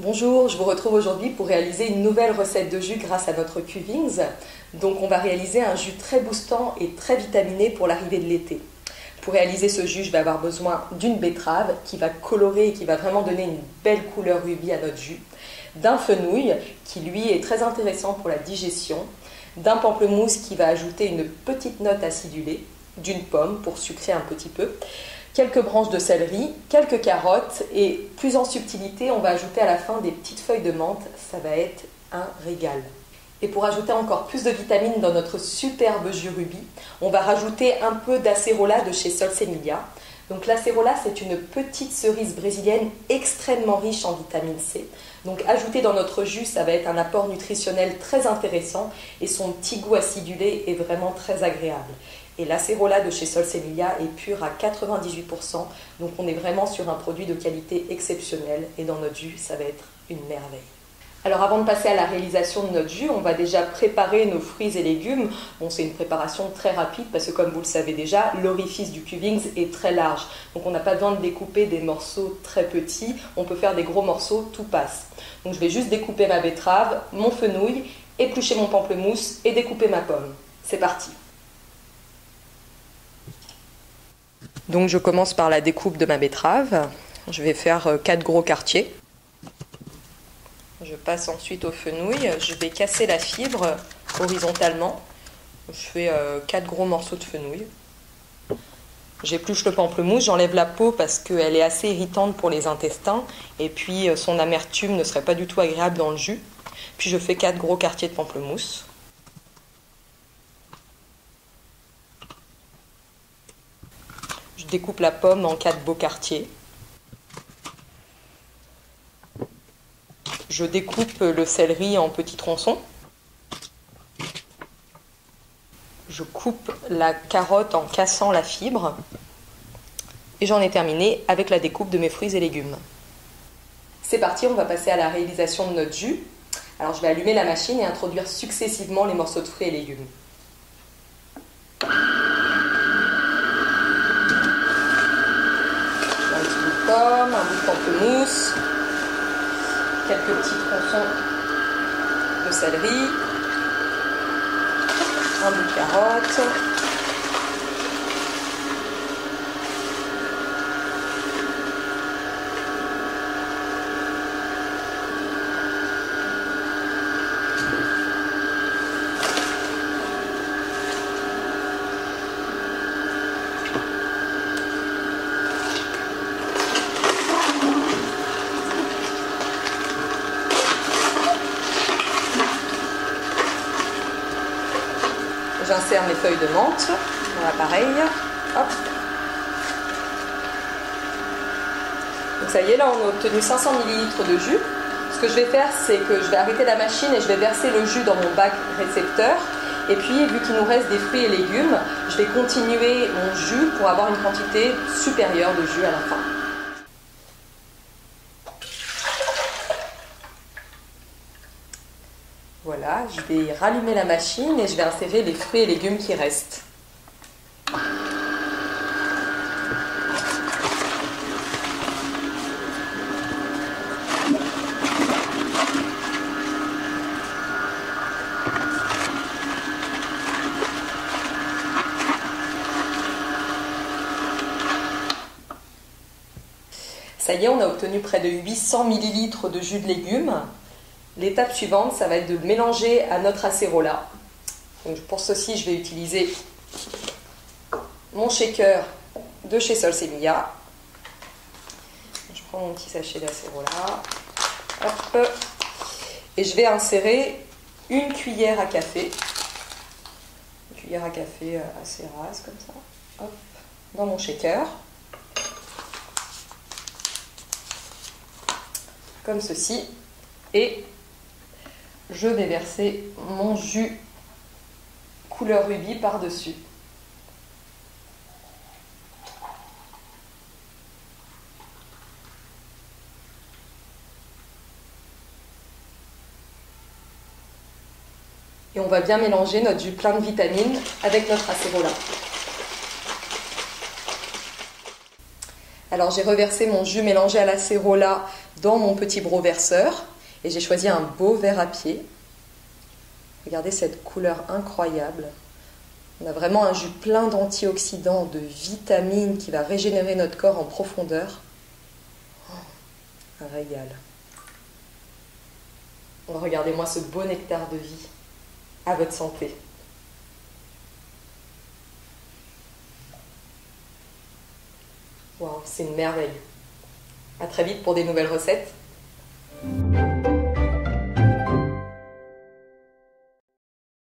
Bonjour, je vous retrouve aujourd'hui pour réaliser une nouvelle recette de jus grâce à notre Q-Wings. Donc on va réaliser un jus très boostant et très vitaminé pour l'arrivée de l'été. Pour réaliser ce jus, je vais avoir besoin d'une betterave qui va colorer et qui va vraiment donner une belle couleur rubis à notre jus, d'un fenouil qui lui est très intéressant pour la digestion, d'un pamplemousse qui va ajouter une petite note acidulée, d'une pomme pour sucrer un petit peu, quelques branches de céleri, quelques carottes et plus en subtilité, on va ajouter à la fin des petites feuilles de menthe, ça va être un régal. Et pour ajouter encore plus de vitamines dans notre superbe jus rubis, on va rajouter un peu d'acérola de chez Solsemilla. Donc l'acérola, c'est une petite cerise brésilienne extrêmement riche en vitamine C. Donc ajouter dans notre jus, ça va être un apport nutritionnel très intéressant et son petit goût acidulé est vraiment très agréable. Et l'acérola de chez Solsemilla est pur à 98%, donc on est vraiment sur un produit de qualité exceptionnelle et dans notre jus, ça va être une merveille. Alors avant de passer à la réalisation de notre jus, on va déjà préparer nos fruits et légumes. Bon, c'est une préparation très rapide parce que comme vous le savez déjà, l'orifice du Q-Wings est très large. Donc on n'a pas besoin de découper des morceaux très petits, on peut faire des gros morceaux, tout passe. Donc je vais juste découper ma betterave, mon fenouil, éplucher mon pamplemousse et découper ma pomme. C'est parti. Donc je commence par la découpe de ma betterave. Je vais faire 4 gros quartiers. Je passe ensuite au fenouil. Je vais casser la fibre horizontalement. Je fais 4 gros morceaux de fenouil. J'épluche le pamplemousse, j'enlève la peau parce qu'elle est assez irritante pour les intestins. Et puis son amertume ne serait pas du tout agréable dans le jus. Puis je fais 4 gros quartiers de pamplemousse. Je découpe la pomme en 4 beaux quartiers. Je découpe le céleri en petits tronçons. Je coupe la carotte en cassant la fibre. Et j'en ai terminé avec la découpe de mes fruits et légumes. C'est parti, on va passer à la réalisation de notre jus. Alors je vais allumer la machine et introduire successivement les morceaux de fruits et légumes. Un petit bout de pomme, un bout de pamplemousse, quelques petits tronçons de céleri, un bout de carotte, j'insère mes feuilles de menthe dans l'appareil. Hop. Donc ça y est, là on a obtenu 500 ml de jus. Ce que je vais faire, c'est que je vais arrêter la machine et je vais verser le jus dans mon bac récepteur. Et puis, vu qu'il nous reste des fruits et légumes, je vais continuer mon jus pour avoir une quantité supérieure de jus à la fin. Voilà, je vais rallumer la machine et je vais insérer les fruits et légumes qui restent. Ça y est, on a obtenu près de 800 ml de jus de légumes. L'étape suivante, ça va être de le mélanger à notre acérola. Donc pour ceci, je vais utiliser mon shaker de chez Solsemilla. Je prends mon petit sachet d'acérola. Hop. Et je vais insérer une cuillère à café. Une cuillère à café assez rase comme ça. Hop. Dans mon shaker. Comme ceci. Et je vais verser mon jus couleur rubis par-dessus. Et on va bien mélanger notre jus plein de vitamines avec notre acérola. Alors j'ai reversé mon jus mélangé à l'acérola dans mon petit broc verseur et j'ai choisi un beau verre à pied. Regardez cette couleur incroyable. On a vraiment un jus plein d'antioxydants, de vitamines qui va régénérer notre corps en profondeur. Un régal. Regardez-moi ce beau nectar de vie. À votre santé. Wow, c'est une merveille. À très vite pour des nouvelles recettes.